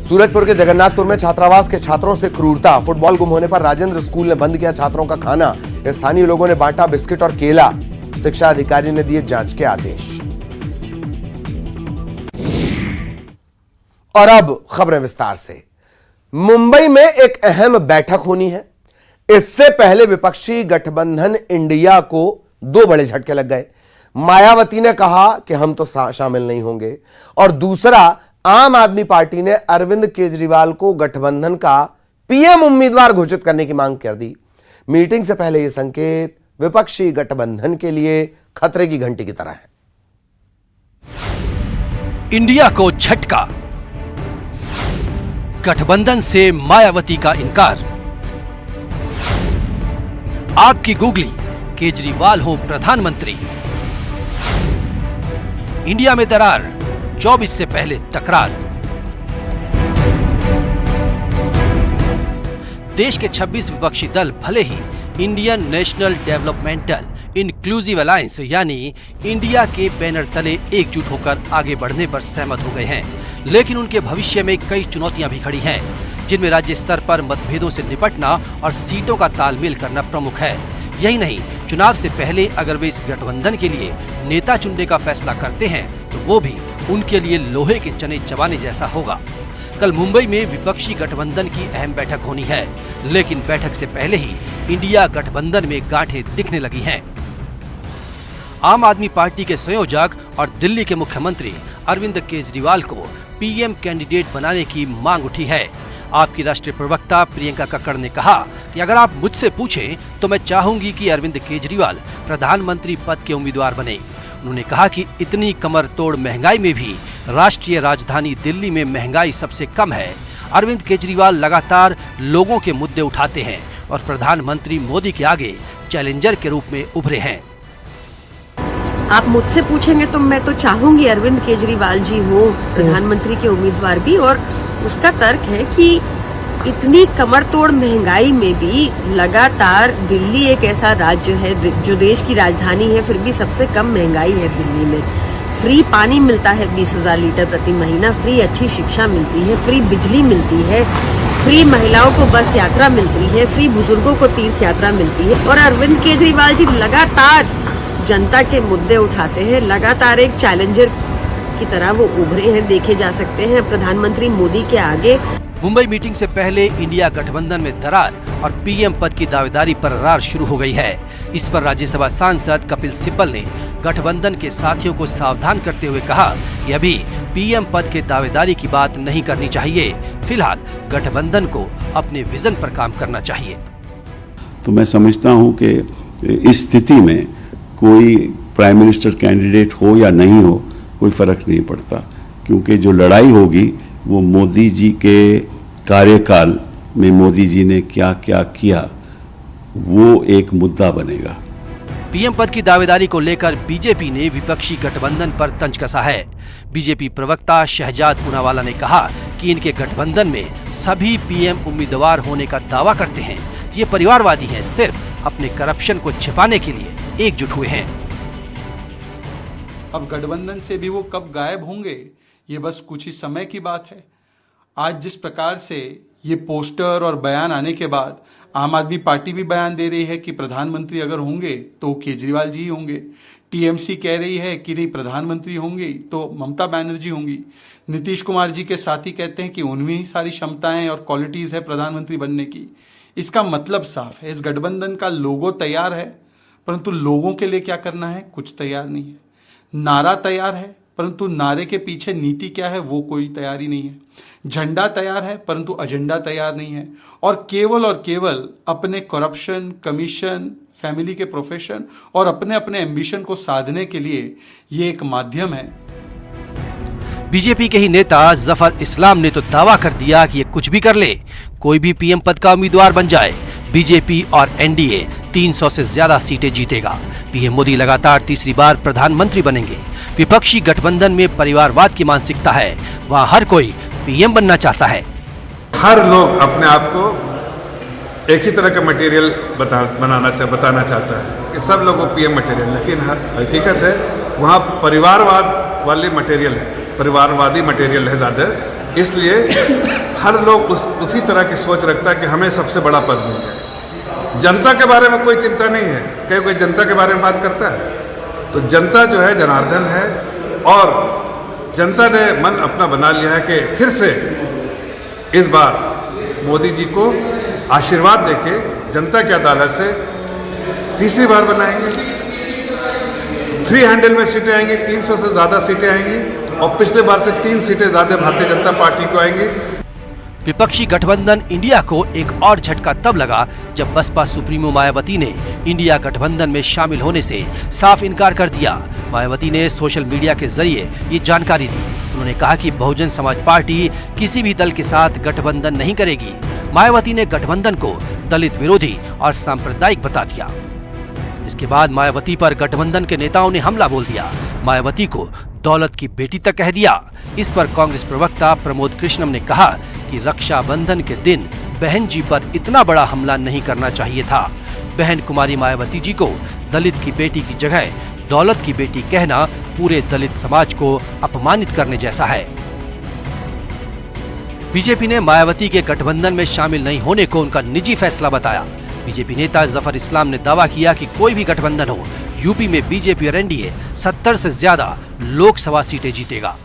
सूरजपुर के जगन्नाथपुर में छात्रावास के छात्रों से क्रूरता। फुटबॉल गुम होने पर राजेंद्र स्कूल ने बंद किया छात्रों का खाना। स्थानीय लोगों ने बांटा बिस्किट और केला। शिक्षा अधिकारी ने दिए जांच के आदेश। और अब खबरें विस्तार से। मुंबई में एक अहम बैठक होनी है। इससे पहले विपक्षी गठबंधन इंडिया को दो बड़े झटके लग गए। मायावती ने कहा कि हम तो शामिल नहीं होंगे, और दूसरा, आम आदमी पार्टी ने अरविंद केजरीवाल को गठबंधन का पीएम उम्मीदवार घोषित करने की मांग कर दी। मीटिंग से पहले यह संकेत विपक्षी गठबंधन के लिए खतरे की घंटी की तरह है। इंडिया को झटका, गठबंधन से मायावती का इनकार। आपकी गूगली, केजरीवाल हो प्रधानमंत्री। इंडिया में दरार, 24 से पहले तकरार। देश के 26 विपक्षी दल भले ही Indian national developmental inclusive alliance यानी इंडिया के बैनर तले एकजुट होकर आगे बढ़ने पर सहमत हो गए हैं, लेकिन उनके भविष्य में कई चुनौतियां भी खड़ी हैं, जिनमें राज्य स्तर पर मतभेदों से निपटना और सीटों का तालमेल करना प्रमुख है। यही नहीं, चुनाव से पहले अगर वे इस गठबंधन के लिए नेता चुनने का फैसला करते हैं तो वो भी उनके लिए लोहे के चने चबाने जैसा होगा। कल मुंबई में विपक्षी गठबंधन की अहम बैठक होनी है, लेकिन बैठक से पहले ही इंडिया गठबंधन में गांठें दिखने लगी हैं। आम आदमी पार्टी के संयोजक और दिल्ली के मुख्यमंत्री अरविंद केजरीवाल को पीएम कैंडिडेट बनाने की मांग उठी है। आपकी राष्ट्रीय प्रवक्ता प्रियंका कक्कड़ ने कहा कि अगर आप मुझसे पूछें तो मैं चाहूंगी कि अरविंद केजरीवाल प्रधानमंत्री पद के उम्मीदवार बने। उन्होंने कहा कि इतनी कमर तोड़ महंगाई में भी राष्ट्रीय राजधानी दिल्ली में महंगाई सबसे कम है। अरविंद केजरीवाल लगातार लोगों के मुद्दे उठाते हैं और प्रधानमंत्री मोदी के आगे चैलेंजर के रूप में उभरे हैं। आप मुझसे पूछेंगे तो मैं तो चाहूंगी अरविंद केजरीवाल जी हो प्रधानमंत्री के उम्मीदवार भी, और उसका तर्क है कि इतनी कमर तोड़ महंगाई में भी लगातार दिल्ली एक ऐसा राज्य है जो देश की राजधानी है, फिर भी सबसे कम महंगाई है दिल्ली में। फ्री पानी मिलता है 20,000 लीटर प्रति महीना, फ्री अच्छी शिक्षा मिलती है, फ्री बिजली मिलती है, फ्री महिलाओं को बस यात्रा मिलती है, फ्री बुजुर्गों को तीर्थ यात्रा मिलती है। और अरविंद केजरीवाल जी लगातार जनता के मुद्दे उठाते हैं, लगातार एक चैलेंजर की तरह वो उभरे हैं, देखे जा सकते हैं प्रधानमंत्री मोदी के आगे। मुंबई मीटिंग से पहले इंडिया गठबंधन में दरार और पीएम पद की दावेदारी पर रार शुरू हो गई है। इस पर राज्यसभा सांसद कपिल सिब्बल ने गठबंधन के साथियों को सावधान करते हुए कहा कि अभी पीएम पद के दावेदारी की बात नहीं करनी चाहिए। फिलहाल गठबंधन को अपने विजन पर काम करना चाहिए। तो मैं समझता हूं कि इस स्थिति में कोई प्राइम मिनिस्टर कैंडिडेट हो या नहीं हो, कोई फर्क नहीं पड़ता, क्योंकि जो लड़ाई होगी वो मोदी जी के कार्यकाल में मोदी जी ने क्या क्या किया, वो एक मुद्दा बनेगा। पीएम पद की दावेदारी को लेकर बीजेपी ने विपक्षी गठबंधन पर तंज कसा है। बीजेपी प्रवक्ता शहजाद पूनावाला ने कहा कि इनके गठबंधन में सभी पीएम उम्मीदवार होने का दावा करते हैं। ये परिवारवादी हैं, सिर्फ अपने करप्शन को छिपाने के लिए एकजुट हुए हैं। अब गठबंधन से भी वो कब गायब होंगे, ये बस कुछ ही समय की बात है। आज जिस प्रकार से ये पोस्टर और बयान आने के बाद आम आदमी पार्टी भी बयान दे रही है कि प्रधानमंत्री अगर होंगे तो केजरीवाल जी होंगे, टीएमसी कह रही है कि नहीं प्रधानमंत्री होंगे तो ममता बनर्जी होंगी, नीतीश कुमार जी के साथी कहते हैं कि उनमें ही सारी क्षमताएं और क्वालिटीज है प्रधानमंत्री बनने की। इसका मतलब साफ है, इस गठबंधन का लोगो तैयार है, परंतु लोगों के लिए क्या करना है कुछ तैयार नहीं है। नारा तैयार है, परंतु नारे के पीछे नीति क्या है वो कोई तैयारी नहीं है। झंडा तैयार है, परंतु एजेंडा तैयार नहीं है। और केवल अपने करप्शन, कमीशन, फैमिली के प्रोफेशन और अपने अपने एम्बिशन को साधने के लिए ये एक माध्यम है। बीजेपी के ही नेता जफर इस्लाम ने तो दावा कर दिया कि ये कुछ भी कर ले, कोई भी पीएम पद का उम्मीदवार बन जाए, बीजेपी और एनडीए 300 से ज्यादा सीटें जीतेगा। पीएम मोदी लगातार तीसरी बार प्रधानमंत्री बनेंगे। विपक्षी गठबंधन में परिवारवाद की मानसिकता है, वहाँ हर कोई पीएम बनना चाहता है। हर लोग अपने आप को एक ही तरह का मटेरियल बताना चाहता है कि सब लोगों को पीएम मटेरियल, लेकिन हकीकत है वहाँ परिवारवाद वाली मटेरियल है, परिवारवादी मटेरियल है ज़्यादा। इसलिए हर लोग उसी तरह की सोच रखता है कि हमें सबसे बड़ा पद मिल जाए। जनता के बारे में कोई चिंता नहीं है। कोई जनता के बारे में बात करता है? तो जनता जो है जनार्दन है, और जनता ने मन अपना बना लिया है कि फिर से इस बार मोदी जी को आशीर्वाद देके जनता की अदालत से तीसरी बार बनाएंगे। 3 हैंडल में सीटें आएंगी, 300 से ज़्यादा सीटें आएंगी, और पिछले बार से 3 सीटें ज़्यादा भारतीय जनता पार्टी को आएंगी। विपक्षी गठबंधन इंडिया को एक और झटका तब लगा जब बसपा सुप्रीमो मायावती ने इंडिया गठबंधन में शामिल होने से साफ इनकार कर दिया। मायावती ने सोशल मीडिया के जरिए ये जानकारी दी। उन्होंने कहा कि बहुजन समाज पार्टी किसी भी दल के साथ गठबंधन नहीं करेगी। मायावती ने गठबंधन को दलित विरोधी और सांप्रदायिक बता दिया। इसके बाद मायावती पर गठबंधन के नेताओं ने हमला बोल दिया। मायावती को दौलत की बेटी तक कह दिया। इस पर कांग्रेस प्रवक्ता प्रमोद कृष्णम ने कहा कि रक्षाबंधन के दिन बहन जी पर इतना बड़ा हमला नहीं करना चाहिए था। बहन कुमारी मायावती जी को दलित की बेटी की जगह दौलत की बेटी कहना पूरे दलित समाज को अपमानित करने जैसा है। बीजेपी ने मायावती के गठबंधन में शामिल नहीं होने को उनका निजी फैसला बताया। बीजेपी नेता जफर इस्लाम ने दावा किया कि कोई भी गठबंधन हो, यूपी में बीजेपी और एनडीए 70 से ज्यादा लोकसभा सीटें जीतेगा।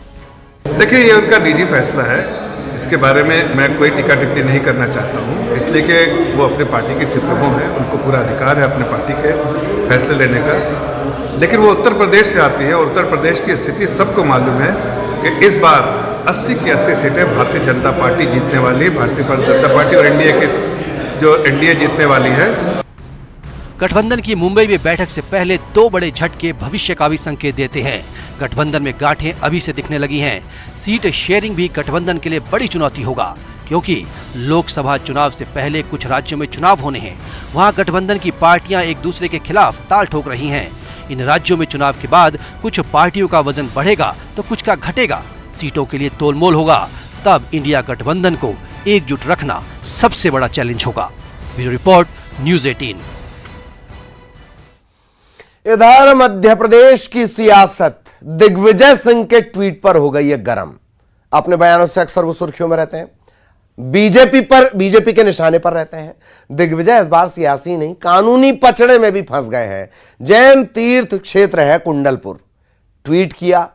देखिए, ये उनका निजी फैसला है। इसके बारे में मैं कोई टीका टिप्पणी नहीं करना चाहता हूँ, इसलिए कि वो अपने पार्टी के सुप्रीमो हैं, उनको पूरा अधिकार है अपने पार्टी के फैसले लेने का। लेकिन वो उत्तर प्रदेश से आती है, और उत्तर प्रदेश की स्थिति सबको मालूम है कि इस बार 80 की 80 सीटें भारतीय जनता पार्टी जीतने वाली है। भारतीय जनता पार्टी और एनडीए जीतने वाली है। गठबंधन की मुंबई में बैठक से पहले 2 बड़े झटके भविष्य का भी संकेत देते हैं। गठबंधन में गांठें अभी से दिखने लगी हैं। सीट शेयरिंग भी गठबंधन के लिए बड़ी चुनौती होगा, क्योंकि लोकसभा चुनाव से पहले कुछ राज्यों में चुनाव होने हैं। वहां गठबंधन की पार्टियां एक दूसरे के खिलाफ ताल ठोक रही हैं। इन राज्यों में चुनाव के बाद कुछ पार्टियों का वजन बढ़ेगा तो कुछ का घटेगा। सीटों के लिए तोलमोल होगा। तब इंडिया गठबंधन को एकजुट रखना सबसे बड़ा चैलेंज होगा। Bureau report, news 18। इधर मध्य प्रदेश की सियासत दिग्विजय सिंह के ट्वीट पर हो गई है गर्म। अपने बयानों से अक्सर वो सुर्खियों में रहते हैं, बीजेपी के निशाने पर रहते हैं। दिग्विजय इस बार सियासी नहीं, कानूनी पचड़े में भी फंस गए हैं। जैन तीर्थ क्षेत्र है कुंडलपुर। ट्वीट किया,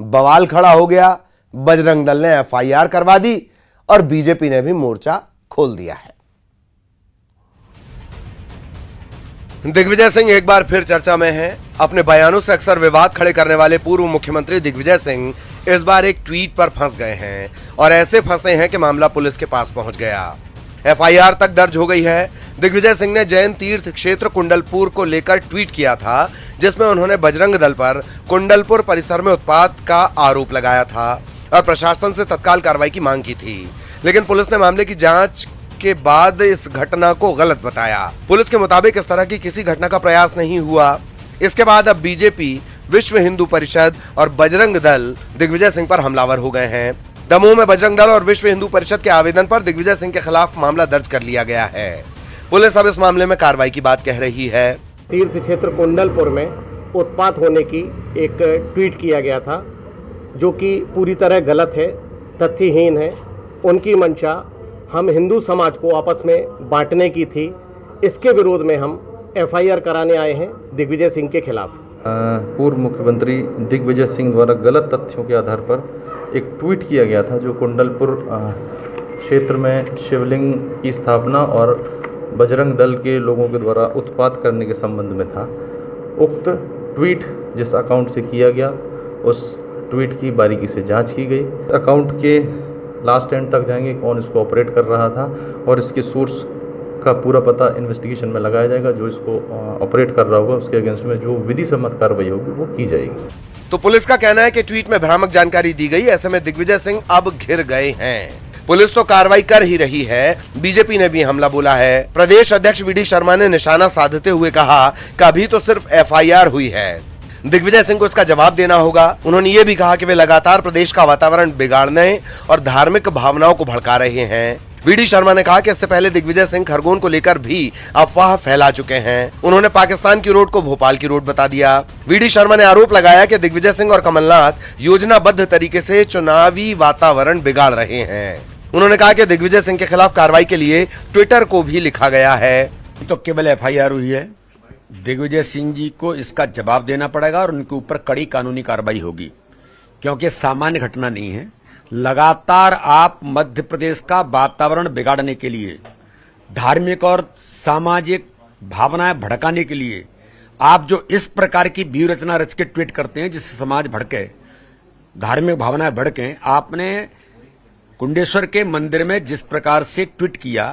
बवाल खड़ा हो गया। बजरंग दल ने एफआईआर करवा दी और बीजेपी ने भी मोर्चा खोल दिया है। दिग्विजय सिंह एक बार फिर चर्चा में हैं। अपने बयानों से अक्सर विवाद खड़े करने वाले पूर्व मुख्यमंत्री दिग्विजय सिंह इस बार एक ट्वीट पर फंस गए हैं, और ऐसे फंसे हैं कि मामला पुलिस के पास पहुंच गया। एफआईआर तक दर्ज हो गई है। दिग्विजय सिंह ने जैन तीर्थ क्षेत्र कुंडलपुर को लेकर ट्वीट किया था, जिसमें उन्होंने बजरंग दल पर कुंडलपुर परिसर में उत्पात का आरोप लगाया था और प्रशासन से तत्काल कार्रवाई की मांग की थी। लेकिन पुलिस ने मामले की जांच के बाद इस घटना को गलत बताया। पुलिस के मुताबिक इस तरह की किसी घटना का प्रयास नहीं हुआ। इसके बाद अब बीजेपी, विश्व हिंदू परिषद और बजरंग दल दिग्विजय सिंह पर हमलावर हो गए हैं। दमोह में बजरंग दल और विश्व हिंदू परिषद के आवेदन पर दिग्विजय सिंह के खिलाफ मामला दर्ज कर लिया गया है। पुलिस अब इस मामले में कार्रवाई की बात कह रही है। तीर्थ क्षेत्र कुंडलपुर में उत्पात होने की एक ट्वीट किया गया था, जो कि पूरी तरह गलत है, तथ्यहीन है। उनकी मंशा हम हिंदू समाज को आपस में बांटने की थी। इसके विरोध में हम एफआईआर कराने आए हैं दिग्विजय सिंह के खिलाफ। पूर्व मुख्यमंत्री दिग्विजय सिंह द्वारा गलत तथ्यों के आधार पर एक ट्वीट किया गया था, जो कुंडलपुर क्षेत्र में शिवलिंग की स्थापना और बजरंग दल के लोगों के द्वारा उत्पात करने के संबंध में था। उक्त ट्वीट जिस अकाउंट से किया गया, उस ट्वीट की बारीकी से जांच की गई। अकाउंट के लास्ट एंड तक जाएंगे, कौन इसको ऑपरेट कर रहा था, और इसके सोर्स का पूरा पता इन्वेस्टिगेशन में लगाया जाएगा। जो इसको ऑपरेट कर रहा होगा उसके अगेंस्ट में जो विधि सम्मत कार्रवाई होगी वो की जाएगी। तो पुलिस का कहना है कि ट्वीट में भ्रामक जानकारी दी गई। ऐसे में दिग्विजय सिंह अब घिर गए हैं। पुलिस तो कार्रवाई कर ही रही है, बीजेपी ने भी हमला बोला है। प्रदेश अध्यक्ष वीडी शर्मा ने निशाना साधते हुए कहा कि अभी तो सिर्फ एफआईआर हुई है, दिग्विजय सिंह को इसका जवाब देना होगा। उन्होंने ये भी कहा कि वे लगातार प्रदेश का वातावरण बिगाड़ने और धार्मिक भावनाओं को भड़का रहे हैं। वीडी शर्मा ने कहा कि इससे पहले दिग्विजय सिंह खरगोन को लेकर भी अफवाह फैला चुके हैं। उन्होंने पाकिस्तान की रोड को भोपाल की रोड बता दिया। वीडी शर्मा ने आरोप लगाया कि दिग्विजय सिंह और कमलनाथ योजनाबद्ध तरीके से चुनावी वातावरण बिगाड़ रहे हैं। उन्होंने कहा कि दिग्विजय सिंह के खिलाफ कार्रवाई के लिए ट्विटर को भी लिखा गया है। तो केवल एफआईआर हुई है, दिग्विजय सिंह जी को इसका जवाब देना पड़ेगा और उनके ऊपर कड़ी कानूनी कार्रवाई होगी, क्योंकि सामान्य घटना नहीं है। लगातार आप मध्य प्रदेश का वातावरण बिगाड़ने के लिए, धार्मिक और सामाजिक भावनाएं भड़काने के लिए आप जो इस प्रकार की व्यूह रचना रच के ट्वीट करते हैं जिससे समाज भड़के, धार्मिक भावनाएं भड़के। आपने कुंडेश्वर के मंदिर में जिस प्रकार से ट्वीट किया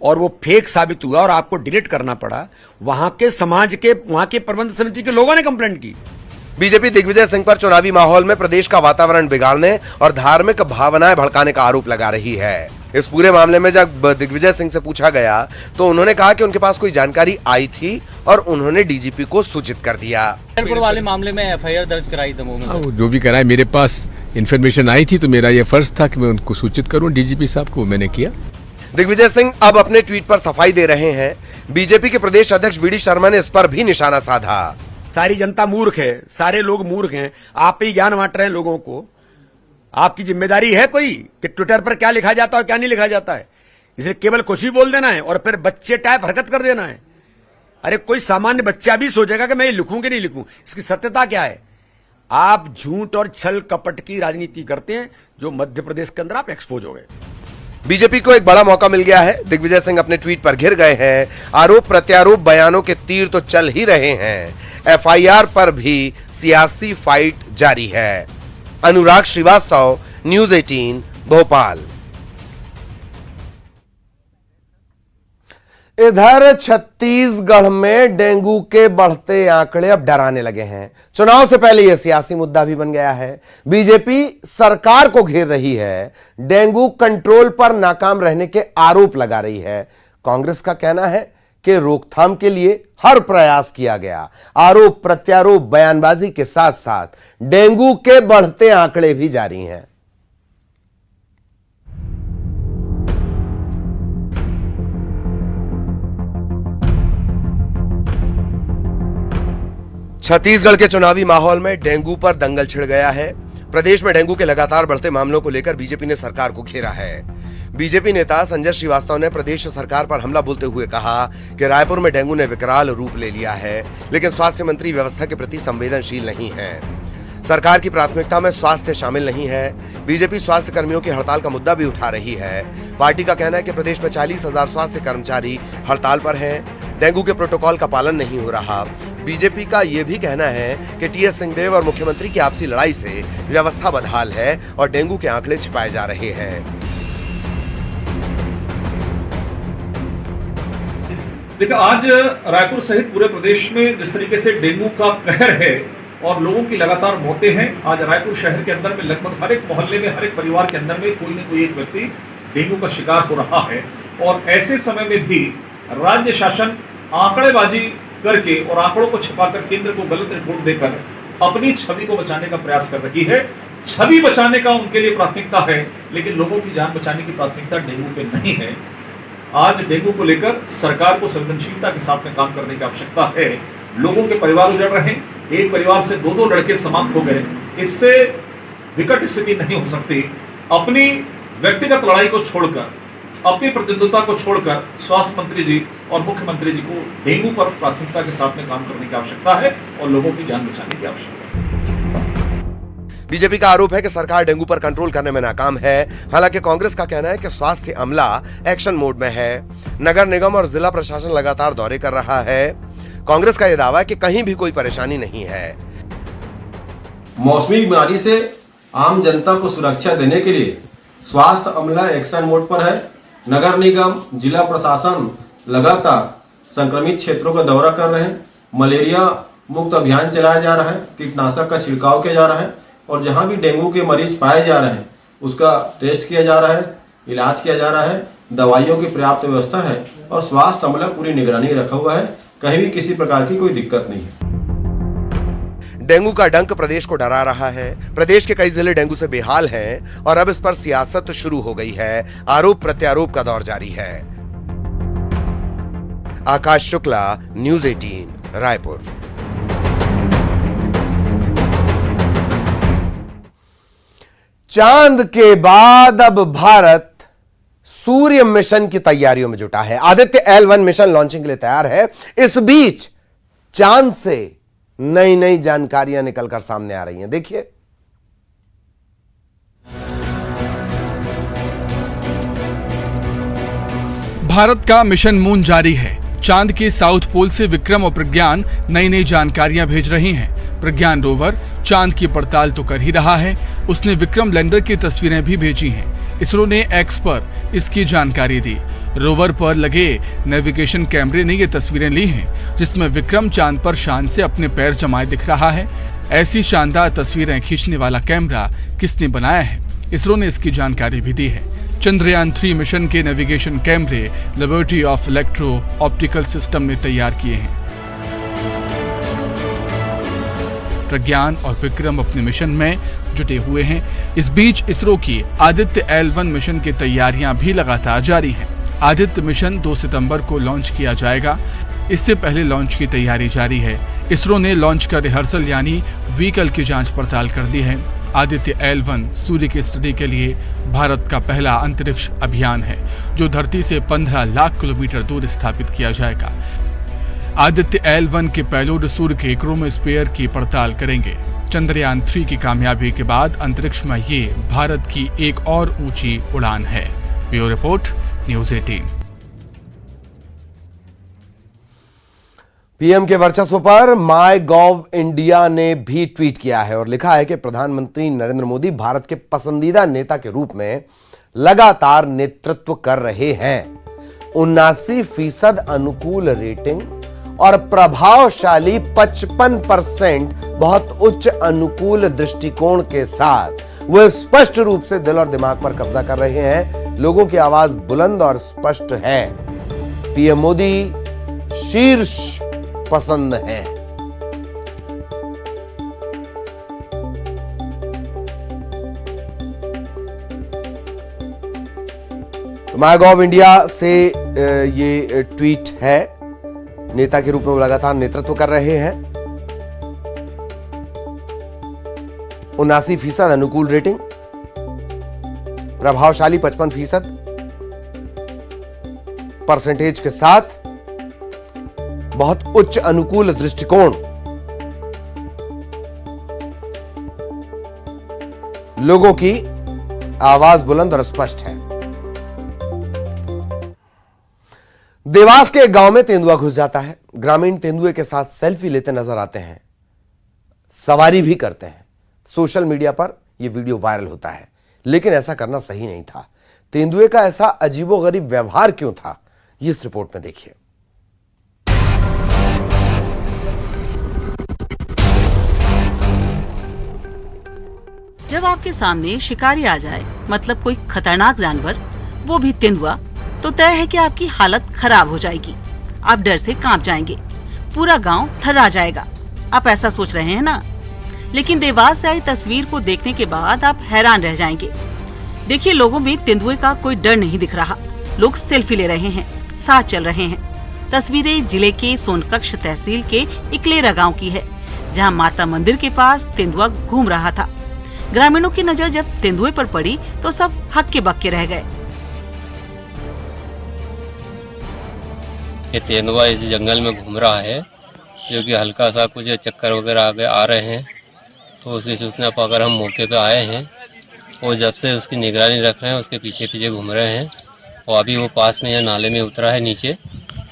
और वो फेक साबित हुआ और आपको डिलीट करना पड़ा, वहां के समाज के, वहां के प्रबंध समिति के लोगों ने कंप्लेंट की। बीजेपी दिग्विजय सिंह पर चुनावी माहौल में प्रदेश का वातावरण बिगाड़ने और धार्मिक भावनाएं भड़काने का आरोप लगा रही है। इस पूरे मामले में जब दिग्विजय सिंह से पूछा गया तो उन्होंने कहा कि उनके पास कोई जानकारी आई थी और उन्होंने डीजीपी को सूचित कर दिया। वाले मामले में एफआईआर दर्ज कराई दमोह में। जो भी कराए, मेरे पास इन्फॉर्मेशन आई थी तो मेरा ये फर्ज था कि मैं उनको सूचित करूं, डीजीपी साहब को, मैंने किया। दिग्विजय सिंह अब अपने ट्वीट पर सफाई दे रहे हैं। बीजेपी के प्रदेश अध्यक्ष वीडी शर्मा ने इस पर भी निशाना साधा। सारी जनता मूर्ख है, सारे लोग मूर्ख हैं, आप ही ज्ञान बांट रहे हैं लोगों को। आपकी जिम्मेदारी है कोई कि ट्विटर पर क्या लिखा जाता है और क्या नहीं लिखा जाता है, इसलिए केवल कुछ भी बोल देना है और फिर बच्चे टाइप हरकत कर देना है। अरे कोई सामान्य बच्चा भी सोचेगा कि मैं ये लिखूं कि नहीं लिखूं, इसकी सत्यता क्या है? आप झूठ और छल कपट की राजनीति करते हैं, जो मध्य प्रदेश के अंदर आप एक्सपोज हो गए। बीजेपी को एक बड़ा मौका मिल गया है। दिग्विजय सिंह अपने ट्वीट पर घिर गए हैं। आरोप प्रत्यारोप बयानों के तीर तो चल ही रहे हैं। एफआईआर पर भी सियासी फाइट जारी है। अनुराग श्रीवास्तव, न्यूज़ 18 भोपाल। इधर छत्तीसगढ़ में डेंगू के बढ़ते आंकड़े अब डराने लगे हैं। चुनाव से पहले यह सियासी मुद्दा भी बन गया है। बीजेपी सरकार को घेर रही है, डेंगू कंट्रोल पर नाकाम रहने के आरोप लगा रही है। कांग्रेस का कहना है कि रोकथाम के लिए हर प्रयास किया गया। आरोप प्रत्यारोप बयानबाजी के साथ साथ डेंगू के बढ़ते आंकड़े भी जारी हैं। छत्तीसगढ़ के चुनावी माहौल में डेंगू पर दंगल छिड़ गया है। प्रदेश में डेंगू के लगातार बढ़ते मामलों को लेकर बीजेपी ने सरकार को घेरा है। बीजेपी नेता संजय श्रीवास्तव ने प्रदेश सरकार पर हमला बोलते हुए कहा कि रायपुर में डेंगू ने विकराल रूप ले लिया है, लेकिन स्वास्थ्य मंत्री व्यवस्था के प्रति संवेदनशील नहीं है। सरकार की प्राथमिकता में स्वास्थ्य शामिल नहीं है। बीजेपी स्वास्थ्य कर्मियों की हड़ताल का मुद्दा भी उठा रही है। पार्टी का कहना है कि प्रदेश में 40,000 स्वास्थ्य कर्मचारी हड़ताल पर हैं। डेंगू के प्रोटोकॉल का पालन नहीं हो रहा। बीजेपी का यह भी कहना है कि टीएस सिंहदेव और मुख्यमंत्री की आपसी लड़ाई से व्यवस्था बदहाल है और डेंगू के आंकड़े छिपाए जा रहे हैं। देखिए, आज रायपुर सहित पूरे प्रदेश में जिस तरीके से डेंगू का कहर है और लोगों की लगातार मौतें हैं, आज रायपुर शहर के अंदर में लगभग हर एक मोहल्ले में, हर एक परिवार के अंदर में कोई न कोई एक व्यक्ति डेंगू का शिकार हो रहा है। और ऐसे समय में भी राज्य शासन आंकड़ेबाजी करके और आंकड़ों को छिपाकर केंद्र को गलत रिपोर्ट देकर अपनी छवि को बचाने का प्रयास कर रही है। छवि बचाने का उनके लिए प्राथमिकता है, लेकिन लोगों की जान बचाने की प्राथमिकता डेंगू पे नहीं है। आज डेंगू को लेकर सरकार को संवेदनशीलता के साथ में काम करने की आवश्यकता है। लोगों के परिवार उजड़ रहे हैं, एक परिवार से 2-2 लड़के समाप्त हो गए। इससे विकट स्थिति नहीं हो सकती। अपनी व्यक्तिगत लड़ाई को छोड़कर, अपनी प्रतिद्वंद्विता को छोड़कर स्वास्थ्य मंत्री जी और मुख्यमंत्री जी को डेंगू पर प्राथमिकता के साथ में काम करने की आवश्यकता है और लोगों की जान बचाने की आवश्यकता है। बीजेपी का आरोप है कि सरकार डेंगू पर कंट्रोल करने में नाकाम है। हालांकि कांग्रेस का कहना है कि स्वास्थ्य अमला एक्शन मोड में है। नगर निगम और जिला प्रशासन लगातार दौरे कर रहा है। कांग्रेस का यह दावा है कि कहीं भी कोई परेशानी नहीं है। मौसमी बीमारी से आम जनता को सुरक्षा देने के लिए स्वास्थ्य अमला एक्शन मोड पर है। नगर निगम, जिला प्रशासन लगातार संक्रमित क्षेत्रों का दौरा कर रहे हैं। मलेरिया मुक्त अभियान चलाया जा रहा है, कीटनाशक का छिड़काव किया जा रहा है और जहां भी डेंगू के मरीज पाए जा रहे हैं उसका टेस्ट किया जा रहा है, इलाज किया जा रहा है। दवाइयों की पर्याप्त व्यवस्था है और स्वास्थ्य अमला पूरी निगरानी रखा हुआ है। कहीं भी किसी प्रकार की कोई दिक्कत नहीं है। डेंगू का डंक प्रदेश को डरा रहा है। प्रदेश के कई जिले डेंगू से बेहाल हैं और अब इस पर सियासत शुरू हो गई है। आरोप प्रत्यारोप का दौर जारी है। आकाश शुक्ला, न्यूज़ 18 रायपुर। चांद के बाद अब भारत सूर्य मिशन की तैयारियों में जुटा है। आदित्य L1 मिशन लॉन्चिंग के लिए तैयार है। इस बीच चांद से नई नई जानकारियां निकलकर सामने आ रही हैं। देखिए, भारत का मिशन मून जारी है। चांद के साउथ पोल से विक्रम और प्रज्ञान नई नई जानकारियां भेज रही हैं। प्रज्ञान रोवर चांद की पड़ताल तो कर ही रहा है, उसने विक्रम लैंडर की तस्वीरें भी भेजी हैं। इसरो ने एक्स पर इसकी जानकारी दी। रोवर पर लगे नेविगेशन कैमरे ने ये तस्वीरें ली हैं, जिसमें विक्रम चांद पर शान से अपने पैर जमाए दिख रहा है। ऐसी शानदार तस्वीरें खींचने वाला कैमरा किसने बनाया है, इसरो ने इसकी जानकारी भी दी है। चंद्रयान 3 मिशन के नेविगेशन कैमरे liberty of electro optical system ने तैयार किए हैं। प्रज्ञान और विक्रम अपने मिशन में जुटे हुए हैं। इस बीच इसरो की आदित्य L1 मिशन की तैयारियां भी लगातार जारी हैं। आदित्य मिशन 2 सितंबर को लॉन्च किया जाएगा। इससे पहले लॉन्च की तैयारी जारी है। इसरो ने लॉन्च का रिहर्सल यानी व्हीकल की जांच पड़ताल कर दी है। आदित्य L1 सूर्य की स्टडी के लिए भारत का पहला अंतरिक्ष अभियान है, जो धरती से 15 लाख किलोमीटर दूर स्थापित किया जाएगा। आदित्य L1 के पेलोड सूर्य के क्रोमोस्फीयर की पड़ताल करेंगे। चंद्रयान 3 की कामयाबी के बाद अंतरिक्ष में ये भारत की एक और ऊंची उड़ान है। Bureau report, news 18। पीएम के वर्चस्व पर माईगॉव इंडिया ने भी ट्वीट किया है और लिखा है कि प्रधानमंत्री नरेंद्र मोदी भारत के पसंदीदा नेता के रूप में लगातार नेतृत्व कर रहे हैं। 79% अनुकूल रेटिंग और प्रभावशाली 55% बहुत उच्च अनुकूल दृष्टिकोण के साथ वे स्पष्ट रूप से दिल और दिमाग पर कब्जा कर रहे हैं। लोगों की आवाज बुलंद और स्पष्ट है। पीएम मोदी शीर्ष पसंद है। तो माईगॉव इंडिया से ये ट्वीट है। नेता के रूप में वो लगातार नेतृत्व कर रहे हैं। 79% अनुकूल रेटिंग, प्रभावशाली 55% परसेंटेज के साथ बहुत उच्च अनुकूल दृष्टिकोण। लोगों की आवाज बुलंद और स्पष्ट है। देवास के एक गांव में तेंदुआ घुस जाता है। ग्रामीण तेंदुए के साथ सेल्फी लेते नजर आते हैं, सवारी भी करते हैं। सोशल मीडिया पर यह वीडियो वायरल होता है, लेकिन ऐसा करना सही नहीं था। तेंदुए का ऐसा अजीबोगरीब व्यवहार क्यों था, इस रिपोर्ट में देखिए। जब आपके सामने शिकारी आ जाए, मतलब कोई खतरनाक जानवर, वो भी तेंदुआ, तो तय है कि आपकी हालत खराब हो जाएगी। आप डर से कांप जाएंगे, पूरा गांव थर्रा जाएगा। आप ऐसा सोच रहे हैं ना? लेकिन देवास से आई तस्वीर को देखने के बाद आप हैरान रह जाएंगे। देखिए, लोगों में तेंदुए का कोई डर नहीं दिख रहा। लोग सेल्फी ले रहे हैं, साथ चल रहे हैं। तस्वीरें जिले के सोनकक्ष तहसील के इकलेरा गाँव की है, जहाँ माता मंदिर के पास तेंदुआ घूम रहा था। ग्रामीणों की नजर जब तेंदुए पर पड़ी तो सब हक्के बक्के रह गए। ये तेंदुआ इस जंगल में घूम रहा है, जो कि हल्का सा कुछ चक्कर वगैरह आ रहे हैं, तो उसकी सूचना पाकर हम मौके पे आए हैं। और जब से उसकी निगरानी रख रहे हैं, उसके पीछे पीछे घूम रहे हैं। और अभी वो पास में या नाले में उतरा है नीचे,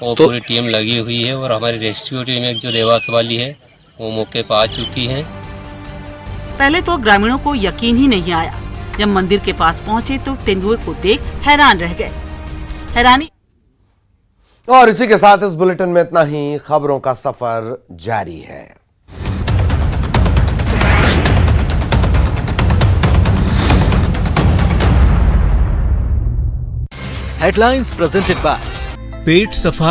और पूरी टीम लगी हुई है। और हमारी रेस्क्यू टीम एक जो देवास वाली है, वो मौके पर आ चुकी है। पहले तो ग्रामीणों को यकीन ही नहीं आया। जब मंदिर के पास पहुंचे तो तेंदुए को देख हैरान रह गए। हैरानी। और इसी के साथ इस बुलेटिन में इतना ही। खबरों का सफर जारी है। हेडलाइंस प्रेजेंटेड बाय पेट सफा